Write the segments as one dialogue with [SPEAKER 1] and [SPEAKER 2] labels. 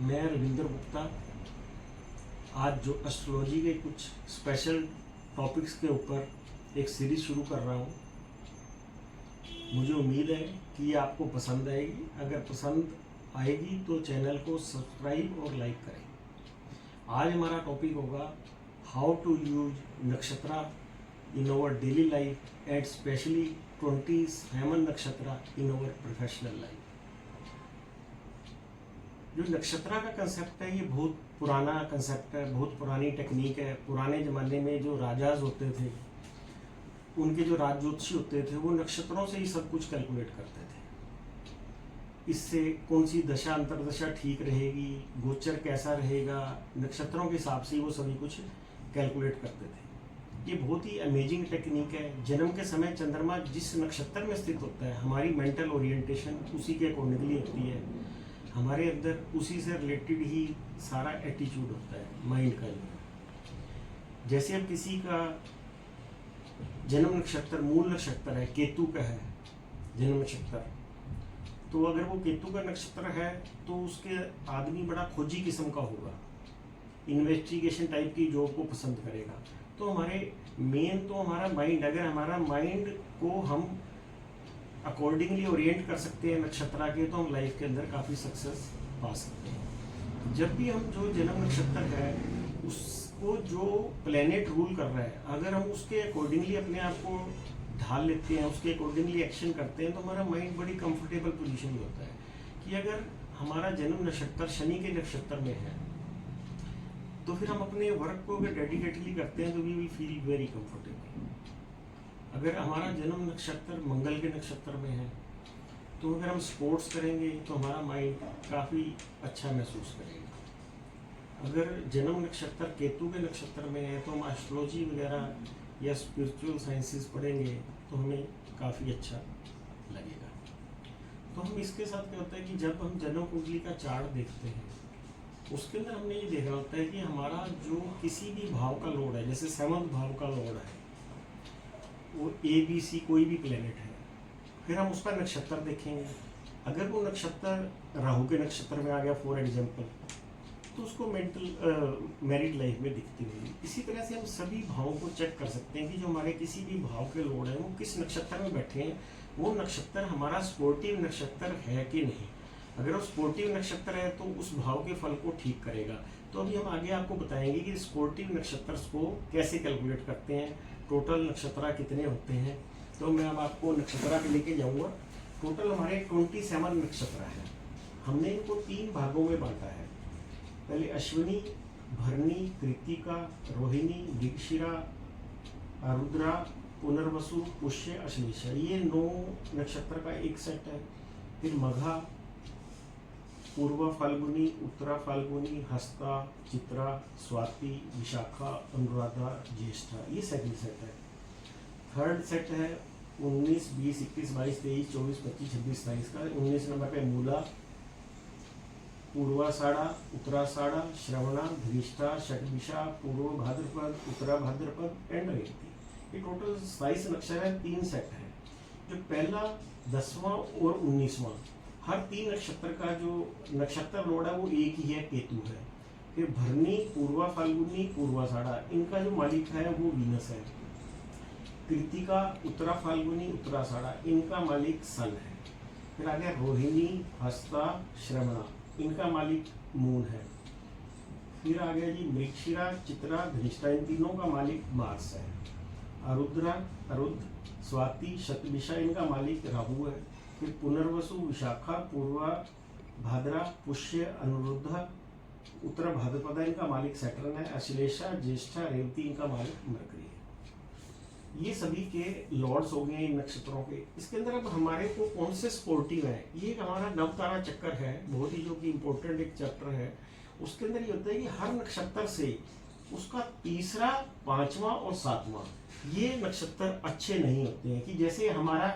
[SPEAKER 1] मैं रविंद्र गुप्ता आज जो एस्ट्रोलॉजी के कुछ स्पेशल टॉपिक्स के ऊपर एक सीरीज शुरू कर रहा हूँ। मुझे उम्मीद है कि ये आपको पसंद आएगी। अगर पसंद आएगी तो चैनल को सब्सक्राइब और लाइक करें। आज हमारा टॉपिक होगा how to use nakshatra in our daily life and specially 27 nakshatra in our professional life. जो नक्षत्रा का कंसेप्ट है ये बहुत पुराना कंसेप्ट है, बहुत पुरानी टेक्निक है। पुराने ज़माने में जो राजाज होते थे, उनके जो राजज्योतिषी होते थे, वो नक्षत्रों से ही सब कुछ कैलकुलेट करते थे। इससे कौन सी दशा अंतरदशा ठीक रहेगी, गोचर कैसा रहेगा, नक्षत्रों के हिसाब से ही वो सभी कुछ कैलकुलेट करते थे। ये बहुत ही अमेजिंग टेक्निक है। जन्म के समय चंद्रमा जिस नक्षत्र में स्थित होता है, हमारी मेंटल ओरिएंटेशन उसी के अकॉर्डिंगली होती है। हमारे अंदर उसी से रिलेटेड ही सारा एटीट्यूड होता है माइंड का। जैसे अब किसी का जन्म नक्षत्र मूल नक्षत्र है, केतु का है जन्म नक्षत्र, तो अगर वो केतु का नक्षत्र है तो उसके आदमी बड़ा खोजी किस्म का होगा, इन्वेस्टिगेशन टाइप की जॉब को पसंद करेगा। तो हमारे मेन तो हमारा माइंड, अगर हमारा माइंड को हम अकॉर्डिंगली ओरिएंट कर सकते हैं नक्षत्रा के, तो हम लाइफ के अंदर काफ़ी सक्सेस पा सकते हैं। जब भी हम जो जन्म नक्षत्र है उसको जो प्लेनेट रूल कर रहा है, अगर हम उसके अकॉर्डिंगली अपने आप को ढाल लेते हैं, उसके अकॉर्डिंगली एक्शन करते हैं, तो हमारा माइंड बड़ी कंफर्टेबल पोजीशन में होता है। कि अगर हमारा जन्म नक्षत्र शनि के नक्षत्र में है तो फिर हम अपने वर्क को अगर डेडिकेटली करते हैं तो we will feel very comfortable. अगर हमारा जन्म नक्षत्र मंगल के नक्षत्र में है तो अगर हम स्पोर्ट्स करेंगे तो हमारा माइंड काफ़ी अच्छा महसूस करेगा। अगर जन्म नक्षत्र केतु के नक्षत्र में है तो हम एस्ट्रोलॉजी वगैरह या स्पिरिचुअल साइंसेस पढ़ेंगे तो हमें काफ़ी अच्छा लगेगा। तो हम इसके साथ क्या होता है कि जब हम जन्म कुंडली का चार्ट देखते हैं उसके अंदर हमने ये देखा होता है कि हमारा जो किसी भी भाव का लॉर्ड है, जैसे 7वां भाव का लॉर्ड है वो ABC कोई भी प्लेनेट है, फिर हम उसका नक्षत्र देखेंगे। अगर वो नक्षत्र राहु के नक्षत्र में आ गया फॉर एग्जांपल, तो उसको मेंटल मैरिड लाइफ में दिखती होगी। इसी तरह से हम सभी भावों को चेक कर सकते हैं कि जो हमारे किसी भी भाव के लॉर्ड है वो किस नक्षत्र में बैठे हैं, वो नक्षत्र हमारा स्पोर्टिव नक्षत्र है कि नहीं। अगर वो स्पोर्टिव नक्षत्र है तो उस भाव के फल को ठीक करेगा। तो अभी हम आगे आपको बताएंगे कि स्पोर्टिव नक्षत्र को कैसे कैलकुलेट करते हैं, टोटल नक्षत्र कितने होते हैं। तो मैं अब आपको नक्षत्र पे लेके जाऊंगा। टोटल हमारे 27 नक्षत्र हैं। हमने इनको 3 भागों में बांटा है। पहले अश्विनी, भरणी, कृत्तिका, रोहिणी, मृगशिरा, आरुद्रा, पुनर्वसु, पुष्य, अश्लेषा, ये 9 नक्षत्र का एक सेट है। फिर मघा, पूर्वा फाल्गुनी, उत्तरा फाल्गुनी, हस्ता, चित्रा, स्वाति, विशाखा, अनुराधा, ज्येष्ठा, ये सेकंड सेट है। थर्ड सेट है 19, 20, 21, 22, 23, 24, 25, 26, 27 का। 19 नंबर पे मूला, पूर्वाषाढ़ा, उत्तराषाढ़ा, श्रवणा, धनिष्ठा, षटविशा, पूर्व भाद्रपद, उत्तरा भाद्रपद एंड रेवती। ये टोटल 27 नक्षत्र है, 3 सेट है। जो पहला 10वां और 19वां, हर 3 नक्षत्र का जो नक्षत्र लॉर्ड है वो एक ही है, केतु है। फिर भरणी, पूर्वा फाल्गुनी, पूर्वाषाढ़ा, इनका जो मालिक है वो वीनस है। कृत्तिका, उत्तरा फाल्गुनी, उत्तराषाढ़ा, इनका मालिक सन है। फिर आगे रोहिणी, हस्ता, श्रवणा, इनका मालिक मून है। फिर आ गया जी मृगशिरा, चित्रा, धनिष्ठा, इन तीनों का मालिक मार्स है। अरुद्ध, स्वाति, शतभिषा, इनका मालिक राहु है। फिर पुनर्वसु, विशाखा, पूर्वा भाद्रा, पुष्य, अनुरुद्ध, उत्तर भाद्रपद, इनका मालिक सैटर्न है। अश्लेषा, ज्येष्ठा, रेवती, इनका मालिक मरकरी है। ये सभी के लॉर्ड्स हो गए इन नक्षत्रों के। इसके अंदर अब हमारे को कौन से स्पोर्टिव है, ये हमारा नवतारा चक्कर है, बहुत ही जो कि इम्पोर्टेंट एक चैप्टर है। उसके अंदर ये होता है कि हर नक्षत्र से उसका तीसरा, 5वां और 7वां ये नक्षत्र अच्छे नहीं होते हैं। कि जैसे हमारा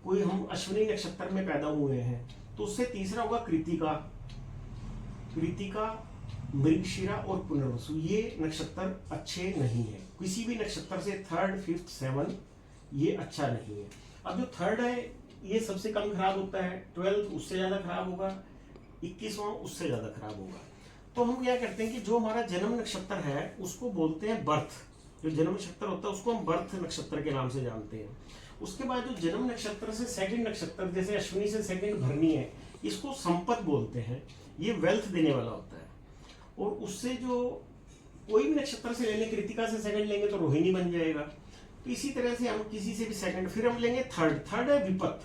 [SPEAKER 1] कोई, हम अश्विनी नक्षत्र में पैदा हुए हैं तो उससे तीसरा होगा कृत्तिका, मृगशिरा और पुनर्वसु, ये नक्षत्र अच्छे नहीं है। किसी भी नक्षत्र से 3rd, 5th, 7th ये अच्छा नहीं है। अब जो 3rd है ये सबसे कम खराब होता है, 12th उससे ज्यादा खराब होगा, 21वां उससे ज़्यादा खराब होगा। तो हम क्या करते हैं कि जो हमारा जन्म नक्षत्र है उसको बोलते हैं बर्थ, जो जन्म नक्षत्र होता है उसको हम बर्थ नक्षत्र के नाम से जानते हैं। उसके बाद जो जन्म नक्षत्र से सेकंड नक्षत्र, जैसे अश्विनी से सेकंड भरनी है, इसको संपत बोलते हैं, ये वेल्थ देने वाला होता है। और उससे जो कोई भी नक्षत्र से ले लें, कृतिका से सेकंड लेंगे तो रोहिणी बन जाएगा। तो इसी तरह से हम किसी से भी सेकंड, फिर हम लेंगे थर्ड। थर्ड है विपत।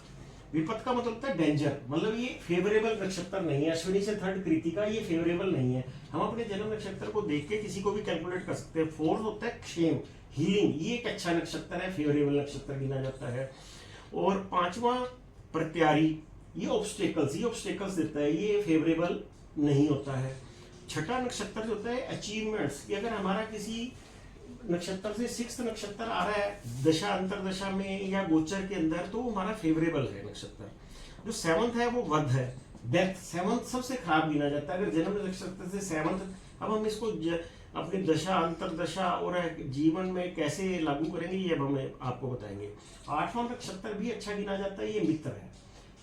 [SPEAKER 1] विपत का मतलब होता है डेंजर, मतलब ये फेवरेबल नक्षत्र नहीं है। अश्विनी से थर्ड कृतिका, ये फेवरेबल नहीं है। हम अपने जन्म नक्षत्र को देख के किसी को भी कैलकुलेट कर सकते हैं। फोर्थ होता है क्षेम, हीलिंग, ये एक अच्छा नक्षत्र है, फेवरेबल नक्षत्र गिना जाता है। और पांचवा प्रत्यारी, ये ऑब्स्टेकल्स देता है, ये फेवरेबल नहीं होता है। छठा नक्षत्र जो होता है अचीवमेंट्स, कि अगर हमारा किसी नक्षत्र से सिक्स्थ नक्षत्र आ रहा है दशा अंतरदशा में या गोचर के अंदर, तो हमारा फेवरेबल है नक्षत्र। जो सेवंथ है वो वध है, डेथ। सेवंथ सबसे खराब गिना जाता है अगर जन्म नक्षत्र से सेवंथ। अब हम इसको अपनी दशा अंतरदशा और जीवन में कैसे लागू करेंगे ये अब हमें आपको बताएंगे। आठवां नक्षत्र भी अच्छा गिना जाता है, ये मित्र है।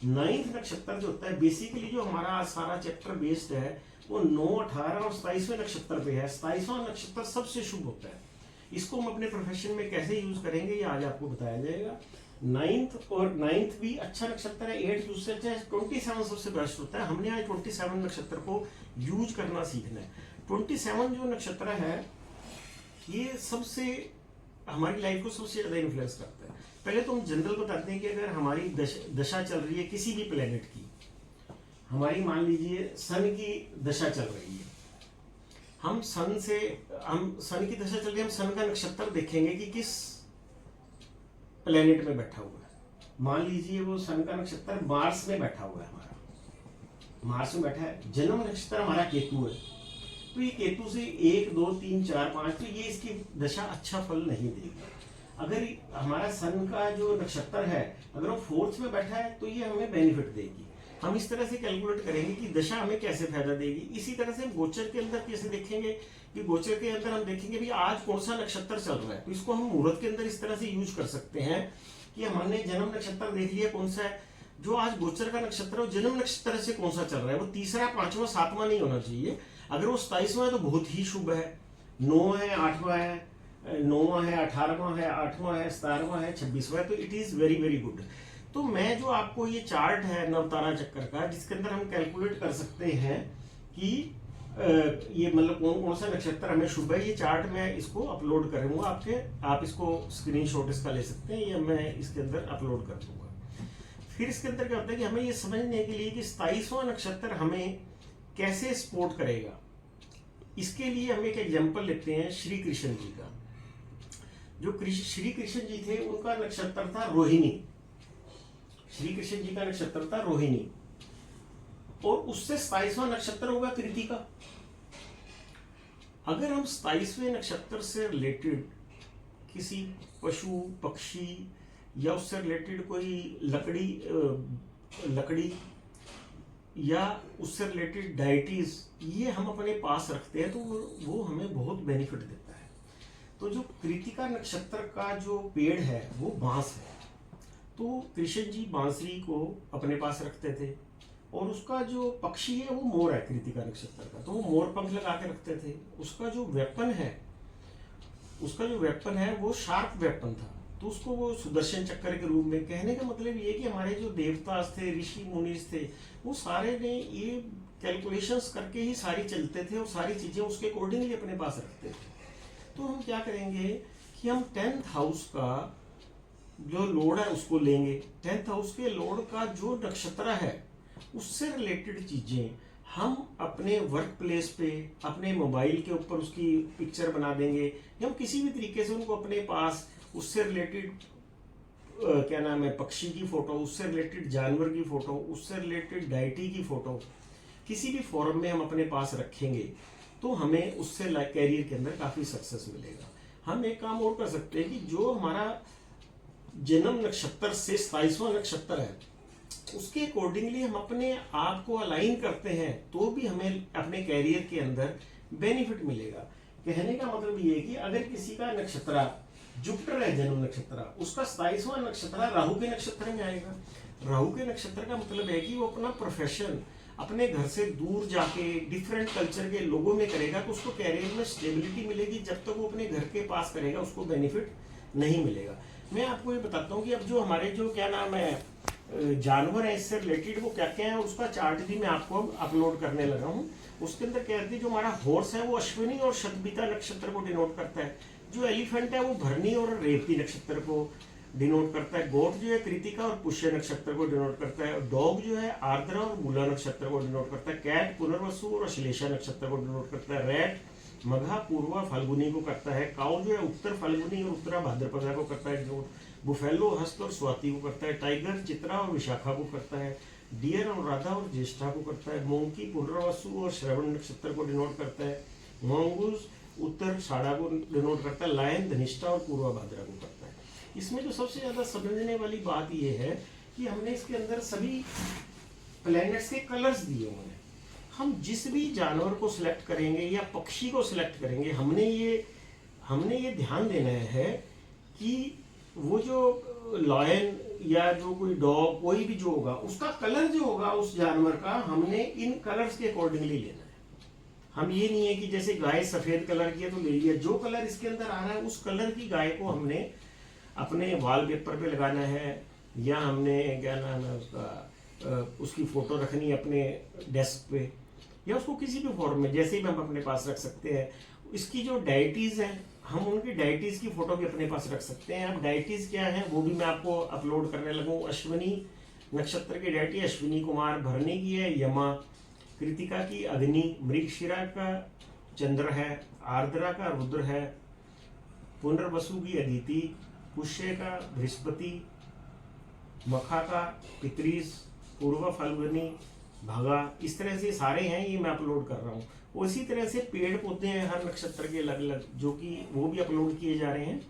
[SPEAKER 1] नाइन्थ नक्षत्र जो होता है, बेसिकली जो हमारा सारा चैप्टर बेस्ड है वो 9, 18 और 27वें नक्षत्र पे है। 27वां नक्षत्र सबसे शुभ होता है। इसको हम अपने प्रोफेशन में कैसे यूज करेंगे ये आज आपको बताया जाएगा। नाइन्थ भी अच्छा नक्षत्र है, 8 उससे अच्छा है, 27 सबसे बेस्ट होता है। हमने आज 27 नक्षत्र को यूज करना सीखना है। 27 जो नक्षत्र है ये सबसे हमारी लाइफ को सबसे ज्यादा इन्फ्लुएंस करता है। पहले तो हम जनरल बताते हैं कि अगर हमारी दशा चल रही है किसी भी प्लेनेट की, हमारी मान लीजिए सन की दशा चल रही है, हम सन की दशा चल रही है, हम सन का नक्षत्र देखेंगे कि किस प्लेनेट में बैठा हुआ है। मान लीजिए वो सन का नक्षत्र मार्स में बैठा हुआ है, हमारा मार्स में बैठा है। जन्म नक्षत्र हमारा केतु है, तो ये केतु से 1, 2, 3, 4, 5, तो ये इसकी दशा अच्छा फल नहीं देगी। अगर हमारा सन का जो नक्षत्र है अगर वो फोर्थ में बैठा है तो ये हमें बेनिफिट देगी। हम इस तरह से कैलकुलेट करेंगे कि दशा हमें कैसे फायदा देगी। इसी तरह से गोचर के अंदर कैसे देखेंगे कि गोचर के अंदर हम देखेंगे भी आज कौन सा नक्षत्र चल रहा है, तो इसको हम मुहूर्त के अंदर इस तरह से यूज कर सकते हैं कि हमने जन्म नक्षत्र देख लिया कौन सा है, जो आज गोचर का नक्षत्र है जन्म नक्षत्र से कौन सा चल रहा है, वो तीसरा, पांचवा, सातवां नहीं होना चाहिए। अगर वो 27वां है तो बहुत ही शुभ है, 9 है, 8वां है, 9वां है, 18वां है, 8वां है, 17वां है, 26वां है, तो it is very very good. तो मैं जो आपको ये चार्ट है नवतारा चक्कर का, जिसके अंदर हम कैलकुलेट कर सकते हैं कि ये मतलब कौन कौन सा नक्षत्र हमें शुभ है, ये चार्ट मैं इसको अपलोड करूंगा आप इसको स्क्रीनशॉट इसका ले सकते हैं, ये मैं इसके अंदर अपलोड कर दूंगा। फिर इसके अंदर क्या होता है कि हमें ये समझने के लिए कि 27वां नक्षत्र हमें कैसे सपोर्ट करेगा, इसके लिए हम एक एग्जाम्पल लेते हैं श्री कृष्ण जी का। जो श्री कृष्ण जी थे उनका नक्षत्र था रोहिणी, श्री कृष्ण जी का नक्षत्र था रोहिणी, और उससे 27वां नक्षत्र होगा कृतिका। अगर हम 27वें नक्षत्र से रिलेटेड किसी पशु पक्षी या उससे रिलेटेड कोई लकड़ी या उससे रिलेटेड डाइटीज ये हम अपने पास रखते हैं तो वो हमें बहुत बेनिफिट देता है। तो जो कृतिका नक्षत्र का जो पेड़ है वो बांस है, तो कृष्ण जी बांसुरी को अपने पास रखते थे, और उसका जो पक्षी है वो मोर है कृतिका नक्षत्र का, तो वो मोर पंख लगा के रखते थे। उसका जो वेपन है वो शार्प वेपन था, तो उसको वो सुदर्शन चक्र के रूप में। कहने का मतलब ये कि हमारे जो देवता थे, ऋषि मुनीस थे, वो सारे ने ये कैलकुलेशंस करके ही सारी चलते थे और सारी चीजें उसके अकॉर्डिंगली अपने पास रखते थे। तो हम क्या करेंगे कि हम 10th हाउस का जो लॉर्ड है उसको लेंगे। 10th हाउस के लॉर्ड का जो नक्षत्र है उससे रिलेटेड चीजें हम अपने वर्क प्लेस पे, अपने मोबाइल के ऊपर उसकी पिक्चर बना देंगे, या हम किसी भी तरीके से उनको अपने पास उससे रिलेटेड क्या नाम है पक्षी की फोटो, उससे रिलेटेड जानवर की फोटो, उससे रिलेटेड डाइटी की फोटो किसी भी फॉर्म में हम अपने पास रखेंगे तो हमें उससे कैरियर के अंदर काफी सक्सेस मिलेगा। हम एक काम और कर सकते हैं कि जो हमारा जन्म नक्षत्र से 27वां नक्षत्र है उसके अकॉर्डिंगली हम अपने आप को अलाइन करते हैं तो भी हमें अपने कैरियर के अंदर बेनिफिट मिलेगा। कहने का मतलब ये है कि अगर किसी का नक्षत्र जुपिटर है, जन्म नक्षत्र, उसका 27वां नक्षत्र राहु के नक्षत्र में आएगा। राहु के नक्षत्र का मतलब है कि वो अपना प्रोफेशन, अपने घर से दूर जाके डिफरेंट कल्चर के लोगों में करेगा तो उसको कैरियर में स्टेबिलिटी मिलेगी। जब तक वो अपने घर के पास करेगा उसको बेनिफिट नहीं मिलेगा। मैं आपको ये बताता हूँ कि अब जो हमारे जो क्या नाम है जानवर है इससे रिलेटेड वो क्या क्या है, उसका चार्ट भी मैं आपको अब अपलोड करने लगा हूँ। उसके अंदर क्या कहते हैं, जो हमारा हॉर्स है वो अश्विनी और शतभिता नक्षत्र को डिनोट करता है। जो एलिफेंट है वो भरणी और रेवती नक्षत्र को डिनोट करता है। गोट जो है कृतिका और पुष्य नक्षत्र को डिनोट करता है। डॉग जो है आर्द्रा और मूला नक्षत्र को डिनोट करता है। कैट पुनर्वसु और अश्लेषा नक्षत्र को डिनोट करता है। रैट मघा पूर्वा फाल्गुनी को करता है। काउ जो है उत्तर फाल्गुनी और उत्तरा भाद्रपदा को करता है डिनोट। बुफेलो हस्त और स्वाति को करता है। टाइगर चित्रा और विशाखा को करता है। डियर और राधा और ज्येष्ठा को करता है। मोंकी पुनर्वसु और श्रवण नक्षत्र को डिनोट करता है। मोंगूस उत्तर साड़ा को डिनोट करता है। लायन धनिष्ठा और पूर्वा भाद्रा को करता है। इसमें जो सबसे ज्यादा समझने वाली बात यह है कि हमने इसके अंदर सभी प्लैनेट्स के कलर्स दिए हुए हैं। हम जिस भी जानवर को सिलेक्ट करेंगे या पक्षी को सिलेक्ट करेंगे, हमने ये ध्यान देना है कि वो जो लॉयन या जो कोई डॉग कोई भी जो होगा उसका कलर जो होगा उस जानवर का हमने इन कलर्स के अकॉर्डिंगली लेना है। हम ये नहीं है कि जैसे गाय सफेद कलर की है तो ले लिया, जो कलर इसके अंदर आ रहा है उस कलर की गाय को हमने अपने वॉलपेपर पे लगाना है, या हमने क्या नाम है उसकी फोटो रखनी है अपने डेस्क पे, या उसको किसी भी फॉर्म में जैसे भी हम अपने पास रख सकते हैं। इसकी जो डाइटीज हैं हम उनकी डाइटीज की फोटो भी अपने पास रख सकते हैं। अब डाइटीज क्या है वो भी मैं आपको अपलोड करने लगूँ। अश्विनी नक्षत्र की डाइटी अश्विनी कुमार, भरणी की है यमा, कृतिका की अग्नि, मृगशिरा का चंद्र है, आर्द्रा का रुद्र है, पुनर्वसु की अदिति, पुष्य का बृहस्पति, मखा का पितृस, पूर्व फाल्गुनी भागा। इस तरह से सारे हैं, ये मैं अपलोड कर रहा हूँ। उसी तरह से पेड़ पौधे हैं हर नक्षत्र के अलग अलग, जो कि वो भी अपलोड किए जा रहे हैं।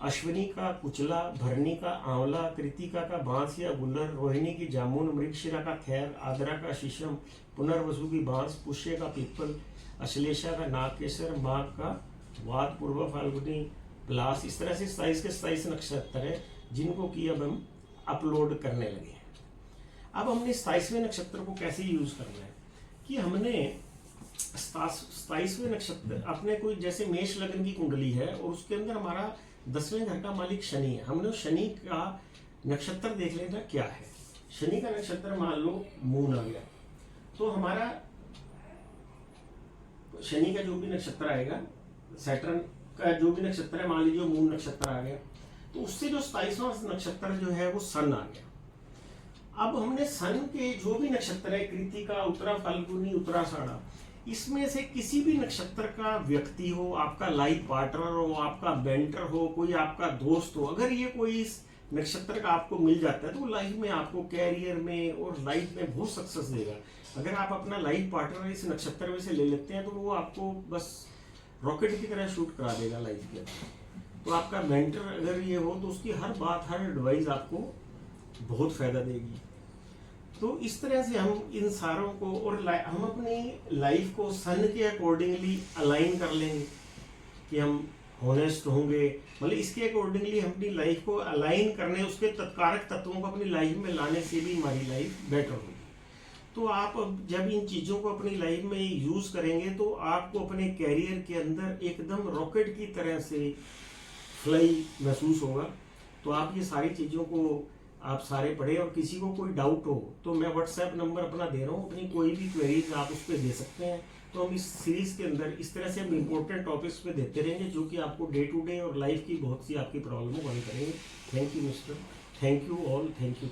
[SPEAKER 1] अश्विनी का कुचला, भरणी का आंवला, कृतिका का बांस या गुल्लर, रोहिणी की जामुन, मृगशिरा का खैर, आद्रा का शीशम, पुनर्वसु की बांस, पुष्य का पीपल, अश्लेषा का नागकेसर, माघ का वात, पूर्व फाल्गुनी प्लास। इस तरह से 27 के 27 नक्षत्र है जिनको कि अब हम अपलोड करने लगे हैं। अब हमने 27वें नक्षत्र को कैसे यूज करना है कि हमने 27वें नक्षत्र अपने कोई जैसे मेष लग्न की कुंडली है और उसके अंदर हमारा 10वें घर का मालिक शनि है। हमने उस शनि का नक्षत्र देख लेना क्या है। शनि का नक्षत्र मान लो मून आ गया, तो हमारा शनि का जो भी नक्षत्र आएगा, सैटर्न का जो भी नक्षत्र है, मान लीजिए मून नक्षत्र आ गया, तो उससे जो 27वां नक्षत्र जो है वो सन आ गया। अब हमने सन के जो भी नक्षत्र है, कृतिका, उत्तरा फाल्गुनी, उत्तराषाढ़ा, इसमें से किसी भी नक्षत्र का व्यक्ति हो, आपका लाइफ पार्टनर हो, आपका मेंटर हो, कोई आपका दोस्त हो, अगर ये कोई इस नक्षत्र का आपको मिल जाता है तो लाइफ में आपको कैरियर में और लाइफ में बहुत सक्सेस देगा। अगर आप अपना लाइफ पार्टनर इस नक्षत्र में से ले लेते हैं तो वो आपको बस रॉकेट की तरह शूट करा देगा लाइफ के अंदर। तो आपका मेंटर अगर ये हो तो उसकी हर बात, हर एडवाइस आपको बहुत फायदा देगी। तो इस तरह से हम इन सारों को और हम अपनी लाइफ को सन के अकॉर्डिंगली अलाइन कर लेंगे कि हम ऑनेस्ट होंगे, मतलब इसके अकॉर्डिंगली हम अपनी लाइफ को अलाइन करने, उसके तत्कारक तत्वों को अपनी लाइफ में लाने से भी हमारी लाइफ बेटर होगी। तो आप जब इन चीज़ों को अपनी लाइफ में यूज करेंगे तो आपको अपने कैरियर के अंदर एकदम रॉकेट की तरह से फ्लाई महसूस होगा। तो आप ये सारी चीज़ों को आप सारे पढ़े, और किसी को कोई डाउट हो तो मैं व्हाट्सएप नंबर अपना दे रहा हूँ, अपनी कोई भी क्वेरीज आप उस पर दे सकते हैं। तो हम इस सीरीज के अंदर इस तरह से हम इम्पोर्टेंट टॉपिक्स पे देते रहेंगे जो कि आपको डे टू डे और लाइफ की बहुत सी आपकी प्रॉब्लम हल करेंगे। Thank you mister, thank you all, thank you.